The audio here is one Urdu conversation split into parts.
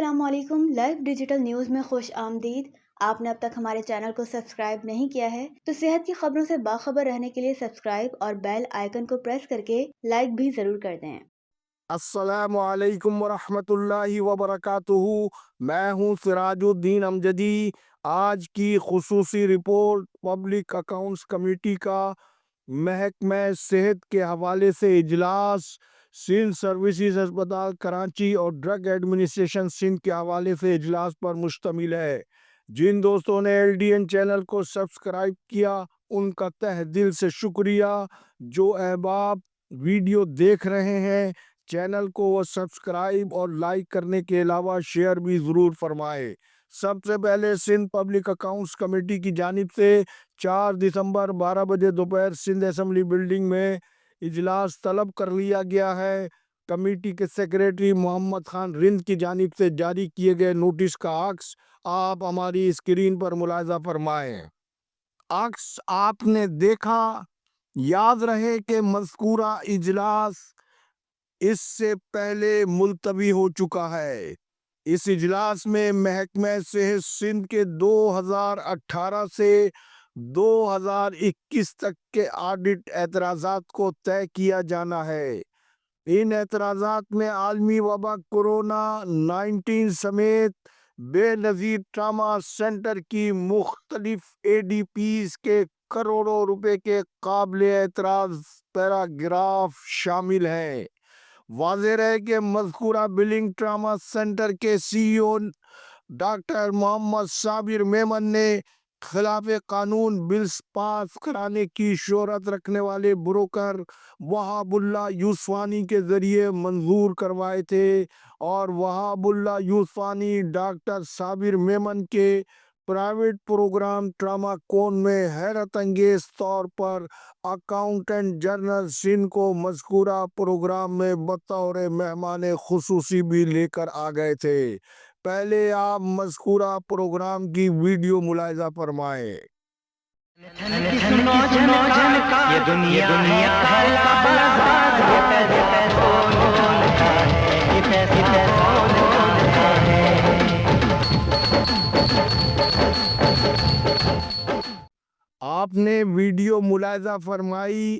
السلام علیکم، لائف ڈیجیٹل نیوز میں خوش آمدید۔ آپ نے اب تک ہمارے چینل کو سبسکرائب نہیں کیا ہے تو صحت کی خبروں سے باخبر رہنے کے لیے سبسکرائب اور بیل آئیکن کو پریس کر کے لائک بھی ضرور کر دیں۔ السلام علیکم ورحمۃ اللہ وبرکاتہ۔ میں ہوں سراج الدین امجدی۔ آج کی خصوصی رپورٹ پبلک اکاؤنٹس کمیٹی کا محکمہ صحت کے حوالے سے اجلاس، سندھ سروسز ہسپتال کراچی اور ڈرگ ایڈمنسٹریشن سندھ کے حوالے سے اجلاس پر مشتمل ہے۔ جن دوستوں نے LDN چینل کو سبسکرائب کیا ان کا تہ دل سے شکریہ۔ جو احباب ویڈیو دیکھ رہے ہیں چینل کو وہ سبسکرائب اور لائک کرنے کے علاوہ شیئر بھی ضرور فرمائے۔ سب سے پہلے سندھ پبلک اکاؤنٹس کمیٹی کی جانب سے 4 دسمبر 12 بجے دوپہر سندھ اسمبلی بلڈنگ میں اجلاس طلب کر لیا گیا ہے۔ کمیٹی کے سیکریٹری محمد خان رند کی جانب سے جاری کیے گئے نوٹس کا عکس آپ ہماری اسکرین پر ملاحظہ فرمائیں۔ عکس آپ نے دیکھا۔ یاد رہے کہ مذکورہ اجلاس اس سے پہلے ملتوی ہو چکا ہے۔ اس اجلاس میں محکمہ صحت سندھ کے 2018 سے 2021 تک کے آڈٹ اعتراضات کو طے کیا جانا ہے۔ ان اعتراضات میں عالمی وبا کورونا 19 سمیت بے نظیر ٹراما سینٹر کی مختلف ADPs کے کروڑوں روپے کے قابل اعتراض پیراگراف شامل ہیں۔ واضح رہے کہ مذکورہ بلنگ ٹراما سینٹر کے CEO ڈاکٹر محمد صابر میمن نے خلاف قانون بلز پاس کرانے کی شہرت رکھنے والے بروکر وہاب اللہ یوسفانی کے ذریعے منظور کروائے تھے اور وہاب اللہ یوسفانی ڈاکٹر صابر میمن کے پرائیویٹ پروگرام ٹراما کون میں حیرت انگیز طور پر اکاؤنٹنٹ جنرل سندھ کو مذکورہ پروگرام میں بطور مہمان خصوصی بھی لے کر آ گئے تھے۔ پہلے آپ مذکورہ پروگرام کی ویڈیو ملاحظہ فرمائیں۔ آپ نے ویڈیو ملاحظہ فرمائی۔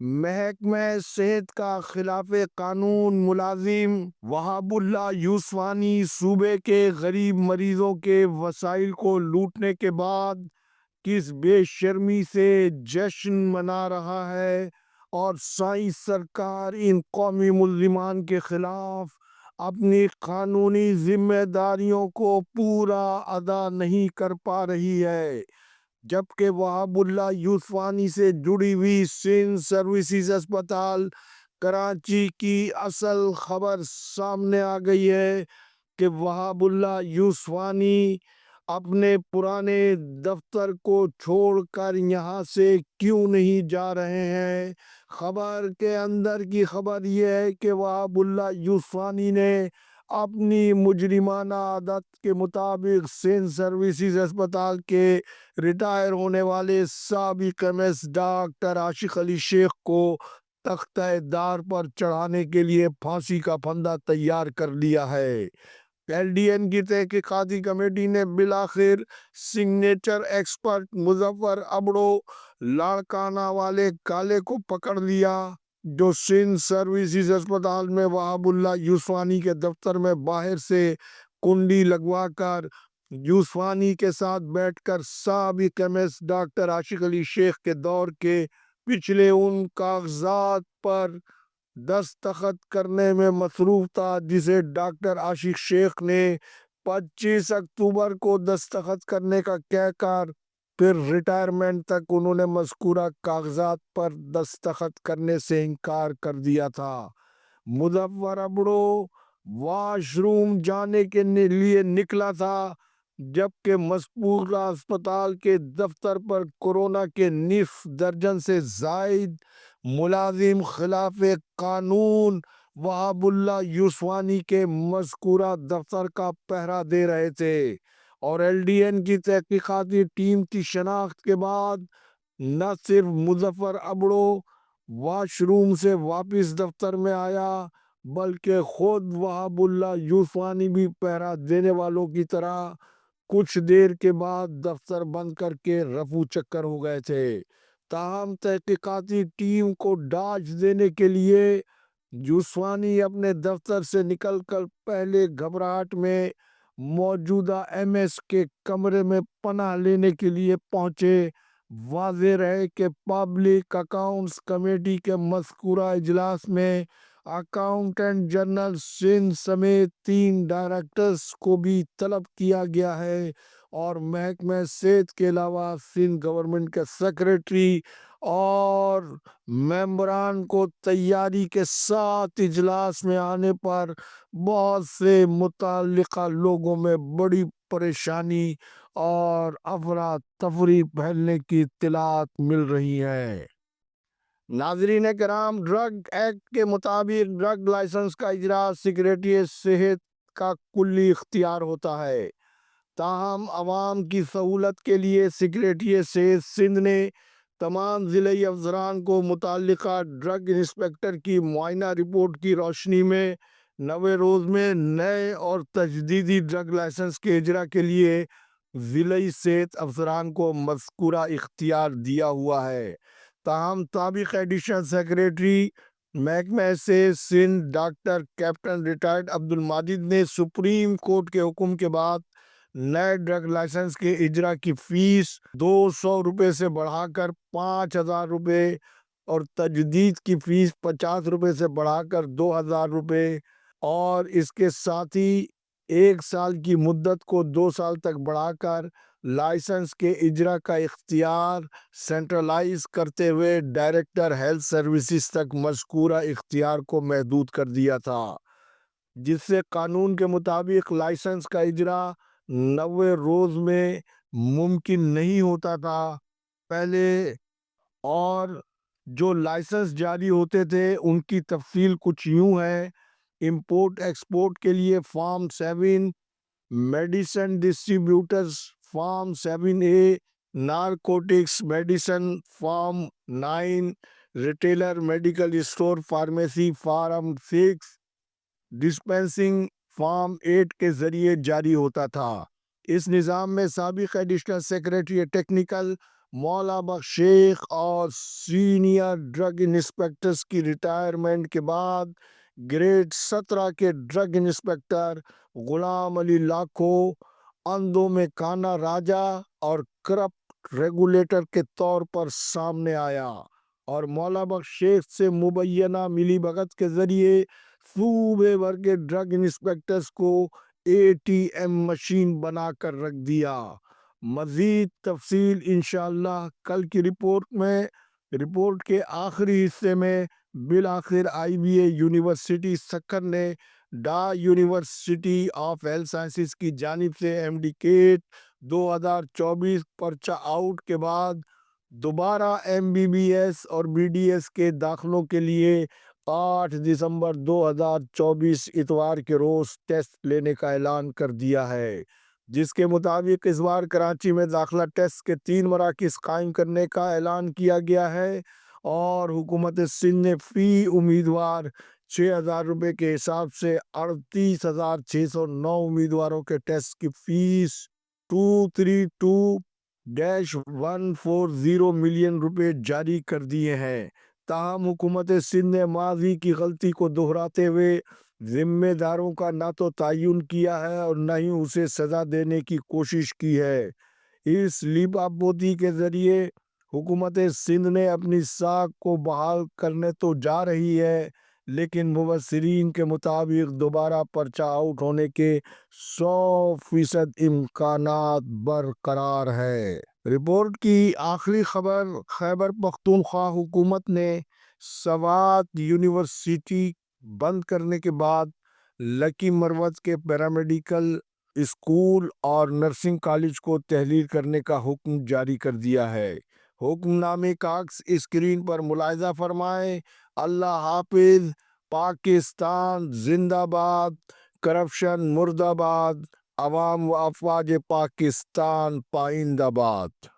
محکمہ صحت کا خلاف قانون ملازم وہاب اللہ یوسفانی صوبے کے غریب مریضوں کے وسائل کو لوٹنے کے بعد کس بے شرمی سے جشن منا رہا ہے اور سائیں سرکار ان قومی ملزمان کے خلاف اپنی قانونی ذمہ داریوں کو پورا ادا نہیں کر پا رہی ہے، جبکہ وہاب اللہ یوسفانی سے جڑی ہوئی سندھ سروسز ہسپتال کراچی کی اصل خبر سامنے آ گئی ہے کہ وہاب اللہ یوسفانی اپنے پرانے دفتر کو چھوڑ کر یہاں سے کیوں نہیں جا رہے ہیں۔ خبر کے اندر کی خبر یہ ہے کہ وہاب اللہ یوسفانی نے اپنی مجرمانہ عادت کے مطابق سندھ سروسز ہسپتال کے ریٹائر ہونے والے سابق MS ڈاکٹر عاشق علی شیخ کو تختہ دار پر چڑھانے کے لیے پھانسی کا پھندا تیار کر لیا ہے۔ LDN کی تحقیقاتی کمیٹی نے بالآخر سگنیچر ایکسپرٹ مظفر ابڑو لاڑکانہ والے کالے کو پکڑ لیا، جو سندھ سروسز ہسپتال میں وہاب اللہ یوسفانی کے دفتر میں باہر سے کنڈی لگوا کر یوسفانی کے ساتھ بیٹھ کر سابق MS ڈاکٹر عاشق علی شیخ کے دور کے پچھلے ان کاغذات پر دستخط کرنے میں مصروف تھا جسے ڈاکٹر عاشق شیخ نے 25 اکتوبر کو دستخط کرنے کا کہہ کر پھر ریٹائرمنٹ تک انہوں نے مذکورہ کاغذات پر دستخط کرنے سے انکار کر دیا تھا۔ مظفر ابڑو واش روم جانے کے لیے نکلا تھا، جبکہ مذکورہ اسپتال کے دفتر پر کورونا کے 9 درجن سے زائد ملازم خلاف قانون وہاب اللہ یوسفانی کے مذکورہ دفتر کا پہرا دے رہے تھے، اور LDN کی تحقیقاتی ٹیم کی شناخت کے بعد نہ صرف مظفر ابڑو واش روم سے واپس دفتر میں آیا بلکہ خود وہاب اللہ یوسفانی بھی پہرا دینے والوں کی طرح کچھ دیر کے بعد دفتر بند کر کے رفو چکر ہو گئے تھے۔ تاہم تحقیقاتی ٹیم کو ڈاج دینے کے لیے یوسفانی اپنے دفتر سے نکل کر پہلے گھبراہٹ میں موجودہ ایم ایس کے کمرے میں پناہ لینے کے لیے پہنچے۔ واضح رہے کہ پبلک اکاؤنٹس کمیٹی کے مذکورہ اجلاس میں اکاؤنٹنٹ جنرل سندھ سمیت 3 ڈائریکٹرز کو بھی طلب کیا گیا ہے اور محکمہ صحت کے علاوہ سندھ گورنمنٹ کے سیکریٹری اور ممبران کو تیاری کے ساتھ اجلاس میں آنے پر بہت سے متعلقہ لوگوں میں بڑی پریشانی اور افراتفری پھیلنے کی اطلاعات مل رہی ہے۔ ناظرین کرام، ڈرگ ایکٹ کے مطابق ڈرگ لائسنس کا اجرا سیکریٹریٹ صحت کا کلی اختیار ہوتا ہے۔ تاہم عوام کی سہولت کے لیے سیکریٹریٹ صحت سندھ نے تمام ضلعی افسران کو متعلقہ ڈرگ انسپکٹر کی معائنہ رپورٹ کی روشنی میں 90 روز میں نئے اور تجدیدی ڈرگ لائسنس کے اجرا کے لیے ضلعی صحت افسران کو مذکورہ اختیار دیا ہوا ہے۔ تاہم سابق ایڈیشنل سیکریٹری محکمہ صحت Sindh doctor captain retired Abdul Majid نے سپریم کورٹ کے حکم کے بعد نئے ڈرگ لائسنس کے اجرا کی فیس 200 روپے سے بڑھا کر 5000 روپے اور تجدید کی فیس 50 روپے سے بڑھا کر 2000 روپے اور اس کے ساتھ ہی 1 سال کی مدت کو 2 سال تک بڑھا کر لائسنس کے اجرا کا اختیار سینٹرلائز کرتے ہوئے ڈائریکٹر ہیلتھ سروسز تک مذکورہ اختیار کو محدود کر دیا تھا، جس سے قانون کے مطابق لائسنس کا اجرا 90 روز میں ممکن نہیں ہوتا تھا پہلے، اور جو لائسنس جاری ہوتے تھے ان کی تفصیل کچھ یوں ہے: امپورٹ ایکسپورٹ کے لیے form 7، medicine distributors form 7A، narcotics medicine form 9، retailer medical store pharmacy form 6، dispensing form 8 کے ذریعے جاری ہوتا تھا۔ اس نظام میں سابق ایڈیشنل سیکریٹری ٹیکنیکل مولا بخش شیخ اور سینئر ڈرگ انسپکٹرز کی ریٹائرمنٹ کے بعد گریڈ 17 کے ڈرگ انسپکٹر غلام علی لاکھو، اندھوں میں کانا راجا اور کرپٹ ریگولیٹر کے طور پر سامنے آیا اور مولا بخش شیخ سے مبینہ ملی بھگت کے ذریعے صوبے بھر کے ڈرگ انسپکٹرز کو ATM مشین بنا کر رکھ دیا۔ مزید تفصیل انشاءاللہ کل کی رپورٹ کے آخری حصے میں۔ بالآخر IBA یونیورسٹی سکھر نے ڈا یونیورسٹی آف ہیلتھ سائنسز کی جانب سے MD-CAT 2024 پرچہ آؤٹ کے بعد دوبارہ MBBS اور BDS کے داخلوں کے لیے 8 دسمبر 2024 اتوار کے روز ٹیسٹ لینے کا اعلان کر دیا ہے، جس کے مطابق اس بار کراچی میں داخلہ ٹیسٹ کے 3 مراکز قائم کرنے کا اعلان کیا گیا ہے اور حکومت سندھ نے فی امیدوار 6000 روپے کے حساب سے 38,609 امیدواروں کے ٹیسٹ کی فیس 232-140 ملین روپے جاری کر دیے ہیں۔ تاہم حکومت سندھ نے ماضی کی غلطی کو دہراتے ہوئے ذمہ داروں کا نہ تو تعین کیا ہے اور نہ ہی اسے سزا دینے کی کوشش کی ہے۔ اس لیپا پوتی کے ذریعے حکومت سندھ نے اپنی ساکھ کو بحال کرنے تو جا رہی ہے، لیکن مبصرین کے مطابق دوبارہ پرچہ آؤٹ ہونے کے 100% امکانات برقرار ہے۔ رپورٹ کی آخری خبر: خیبر پختونخوا حکومت نے سوات یونیورسٹی بند کرنے کے بعد لکی مروت کے پیرامیڈیکل اسکول اور نرسنگ کالج کو تحلیل کرنے کا حکم جاری کر دیا ہے۔ حکم نامے کا عکس اسکرین پر ملاحظہ فرمائیں۔ اللہ حافظ۔ پاکستان زندہ باد۔ کرپشن مردہ باد۔ عوام و افواج پاکستان پائندہ باد۔